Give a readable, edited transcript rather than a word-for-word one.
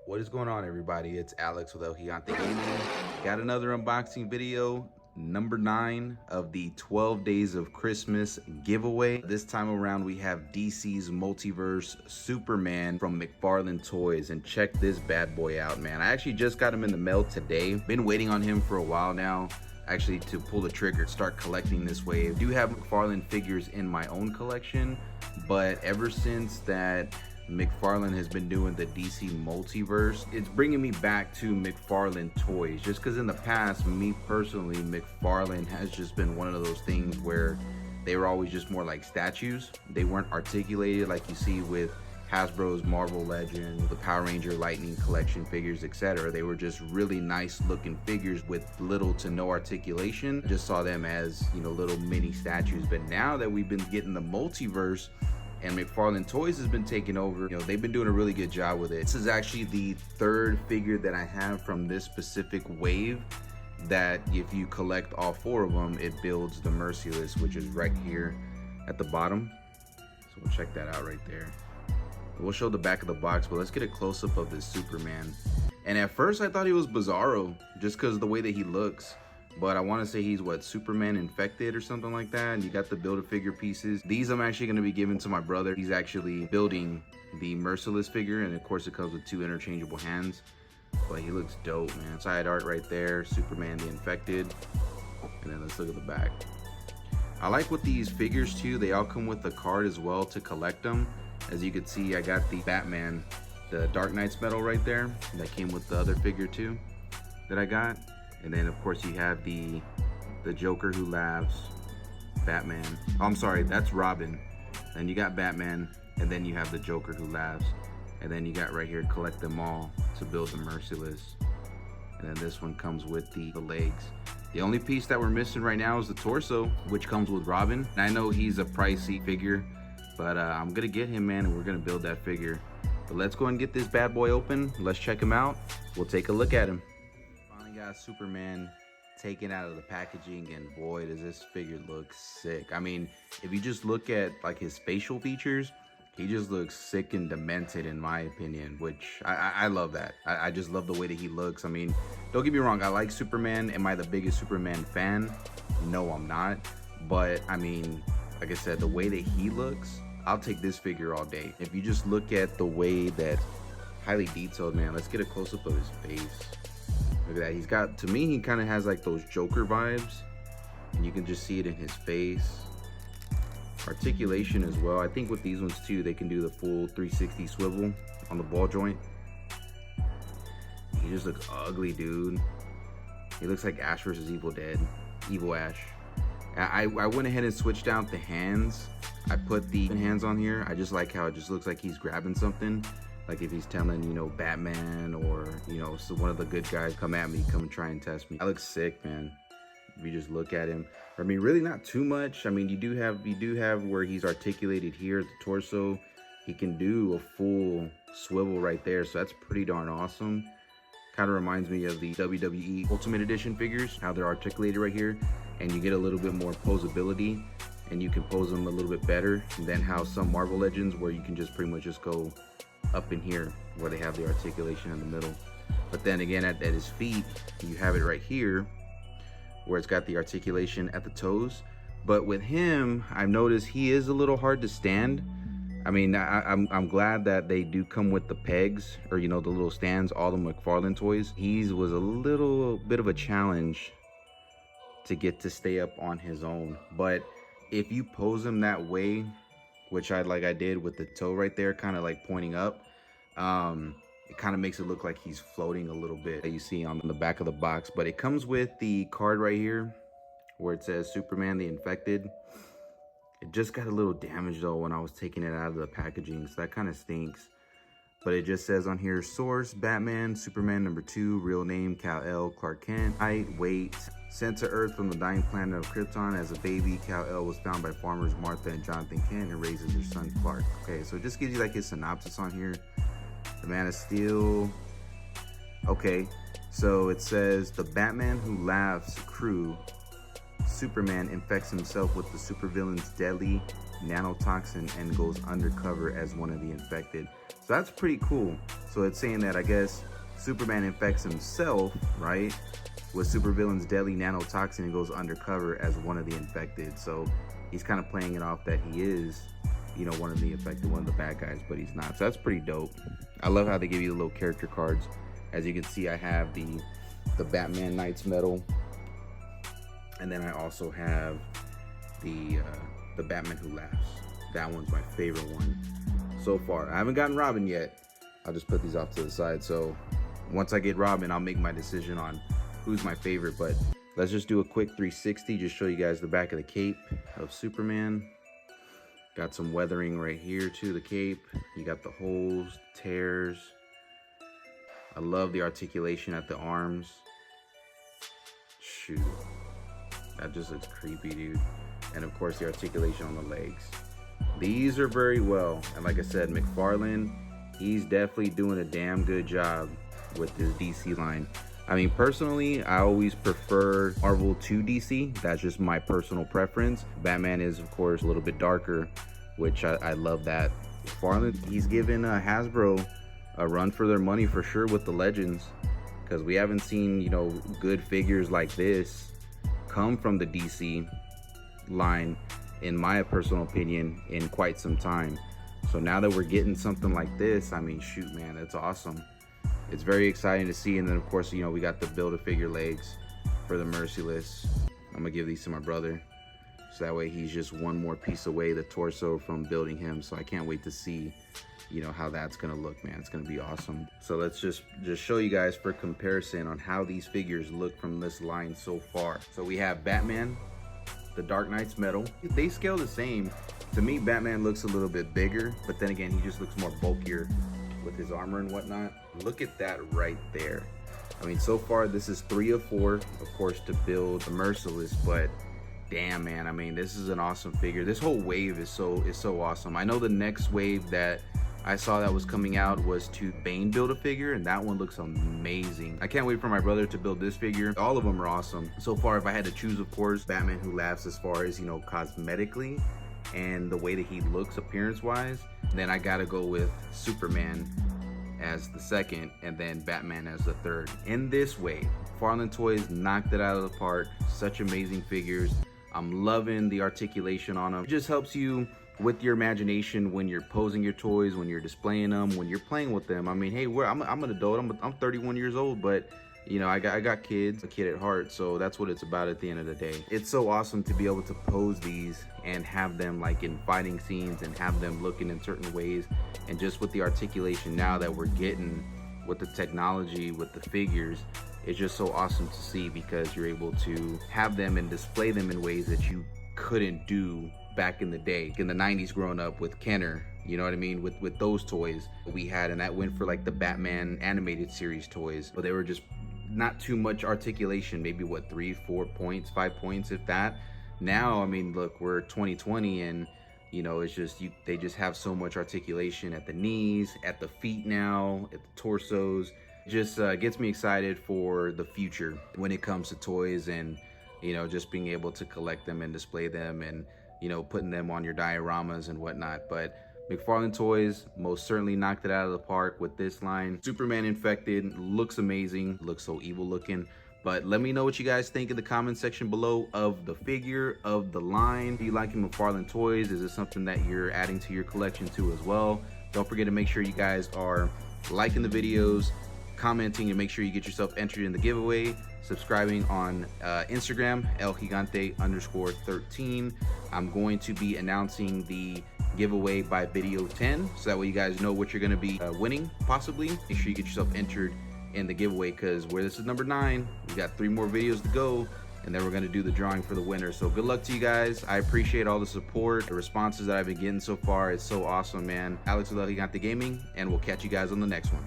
What is going on, everybody? It's Alex with Gigante Gaming. Got another unboxing video, number 9 of the 12 Days of Christmas giveaway. This time around, we have DC's Multiverse Superman from McFarlane Toys. And check this bad boy out, man. I actually just got him in the mail today. Been waiting on him for a while now, actually, to pull the trigger, start collecting this wave. I do have McFarlane figures in my own collection, but ever since that McFarlane has been doing the DC Multiverse, it's bringing me back to McFarlane Toys, just because in the past, me personally, McFarlane has just been one of those things where they were always just more like statues. They weren't articulated like you see with Hasbro's Marvel Legends, the Power Ranger Lightning collection figures, etc. They were just really nice looking figures with little to no articulation. I just saw them as, you know, little mini statues. But now that we've been getting the Multiverse and McFarlane Toys has been taking over, you know, they've been doing a really good job with it. This is actually the third figure that I have from this specific wave, that if you collect all 4 of them, it builds the Merciless, which is right here at the bottom. So we'll check that out right there. We'll show the back of the box, but let's get a close-up of this Superman. And at first I thought he was Bizarro, just because of the way that he looks. But I want to say he's what, Superman Infected or something like that. And you got the Build-A-Figure pieces. These I'm actually going to be giving to my brother. He's actually building the Merciless figure, and of course it comes with 2 interchangeable hands. But he looks dope, man. Side art right there, Superman the Infected. And then let's look at the back. I like with these figures too, they all come with a card as well to collect them. As you can see, I got the Batman, the Dark Knight's medal right there. That came with the other figure too that I got. And then of course you have the Joker who laughs, Batman. Oh, I'm sorry, that's Robin. Then you got Batman, and then you have the Joker who laughs. And then you got right here, collect them all to build the Merciless. And then this one comes with the legs. The only piece that we're missing right now is the torso, which comes with Robin. And I know he's a pricey figure, but I'm gonna get him, man, and we're gonna build that figure. But let's go and get this bad boy open. Let's check him out. We'll take a look at him. Finally got Superman taken out of the packaging, and boy, does this figure look sick. I mean, if you just look at like his facial features, he just looks sick and demented in my opinion, which I love that. I just love the way that he looks. I mean, don't get me wrong, I like Superman. Am I the biggest Superman fan? No, I'm not. But I mean, like I said, the way that he looks, I'll take this figure all day. If you just look at the way that, highly detailed, man. Let's get a close-up of his face. Look at that. He's got, to me, he kind of has like those Joker vibes, and you can just see it in his face. Articulation as well. I think with these ones too, they can do the full 360 swivel on the ball joint. He just looks ugly, dude. He looks like Ash versus Evil Dead. Evil Ash. I went ahead and switched out the hands. I put the hands on here. I just like how it just looks like he's grabbing something. Like if he's telling, you know, Batman or, you know, so one of the good guys, come at me, come and try and test me. That looks sick, man. If you just look at him, I mean, really not too much. I mean, you do have where he's articulated here at the torso. He can do a full swivel right there, so that's pretty darn awesome. Kind of reminds me of the WWE Ultimate Edition figures, how they're articulated right here, and you get a little bit more posability, and you can pose them a little bit better than how some Marvel Legends, where you can just pretty much just go up in here where they have the articulation in the middle. But then again, at his feet, you have it right here where it's got the articulation at the toes. But with him, I've noticed he is a little hard to stand. I mean, I'm glad that they do come with the pegs, or, you know, the little stands, all the McFarlane Toys. He was a little bit of a challenge to get to stay up on his own. But if you pose him that way, which I did with the toe right there, kind of like pointing up, it kind of makes it look like he's floating a little bit, that you see on the back of the box. But it comes with the card right here where it says Superman the Infected. It just got a little damaged though when I was taking it out of the packaging, so that kind of stinks. But it just says on here, source, Batman, Superman #2, real name, Kal-El, Clark Kent, height, weight, sent to Earth from the dying planet of Krypton. As a baby, Kal-El was found by farmers Martha and Jonathan Kent and raises their son Clark. Okay, so it just gives you like his synopsis on here. The Man of Steel. Okay, so it says the Batman who laughs crew, Superman infects himself with the supervillain's deadly nanotoxin and goes undercover as one of the infected. So that's pretty cool. So it's saying that, I guess, Superman infects himself, right, with supervillain's deadly nanotoxin and goes undercover as one of the infected. So he's kind of playing it off that he is, you know, one of the infected, one of the bad guys, but he's not. So that's pretty dope. I love how they give you the little character cards. As you can see, I have the Batman Knights medal, and then I also have the Batman Who Laughs. That one's my favorite one so far. I haven't gotten Robin yet. I'll just put these off to the side. So once I get Robin, I'll make my decision on who's my favorite. But let's just do a quick 360, just show you guys the back of the cape of Superman. Got some weathering right here to the cape. You got the holes, tears. I love the articulation at the arms. Shoot, that just looks creepy, dude. And of course the articulation on the legs. These are very well, and like I said, McFarlane, he's definitely doing a damn good job with this DC line. I mean, personally, I always prefer Marvel to DC. That's just my personal preference. Batman is, of course, a little bit darker, which I love that. McFarlane, he's given Hasbro a run for their money for sure with the Legends, because we haven't seen, you know, good figures like this come from the DC line, in my personal opinion, in quite some time. So now that we're getting something like this, I mean, shoot, man, that's awesome. It's very exciting to see. And then of course, you know, we got the Build-A-Figure legs for the Merciless. I'm gonna give these to my brother, so that way he's just one more piece away, the torso, from building him. So I can't wait to see, you know, how that's gonna look, man. It's gonna be awesome. So let's just show you guys for comparison on how these figures look from this line so far. So we have Batman, the Dark Knight's medal. They scale the same. To me, Batman looks a little bit bigger, but then again, he just looks more bulkier with his armor and whatnot. Look at that right there. I mean, so far this is 3 of 4, of course, to build the Merciless, but damn, man, I mean, this is an awesome figure. This whole wave is so awesome. I know the next wave that I saw that was coming out was to Bane build a figure, and that one looks amazing. I can't wait for my brother to build this figure. All of them are awesome. So far, if I had to choose, of course, Batman Who Laughs as far as, you know, cosmetically and the way that he looks appearance-wise, then I gotta go with Superman as the second, and then Batman as the third. In this way, McFarlane Toys knocked it out of the park. Such amazing figures. I'm loving the articulation on them. It just helps you with your imagination when you're posing your toys, when you're displaying them, when you're playing with them. I mean, hey, I'm an adult. I'm 31 years old, but you know, I got kids, a kid at heart, so that's what it's about at the end of the day. It's so awesome to be able to pose these and have them like in fighting scenes and have them looking in certain ways, and just with the articulation now that we're getting with the technology, with the figures, it's just so awesome to see, because you're able to have them and display them in ways that you couldn't do back in the day, in the 90s, growing up with Kenner, you know what I mean, with those toys we had. And that went for like the Batman animated series toys, but they were just not too much articulation, maybe what, 3, 4 points, 5 points, if that. Now, I mean, look, we're 2020, and you know, it's just they just have so much articulation at the knees, at the feet now, at the torsos. It just gets me excited for the future when it comes to toys, and you know, just being able to collect them and display them, and you know, putting them on your dioramas and whatnot. But McFarlane Toys most certainly knocked it out of the park with this line. Superman Infected looks amazing, looks so evil looking. But let me know what you guys think in the comment section below of the figure, of the line. Do you like McFarlane Toys? Is it something that you're adding to your collection too as well? Don't forget to make sure you guys are liking the videos, commenting, and make sure you get yourself entered in the giveaway. Subscribing on Instagram, elgigante_13. I'm going to be announcing the giveaway by video 10, so that way you guys know what you're going to be winning, possibly. Make sure you get yourself entered in the giveaway, because where this is number 9, we got 3 more videos to go, and then we're going to do the drawing for the winner. So good luck to you guys. I appreciate all the support, the responses that I've been getting so far. It's so awesome, man. Alex with El Gigante Gaming, and we'll catch you guys on the next one.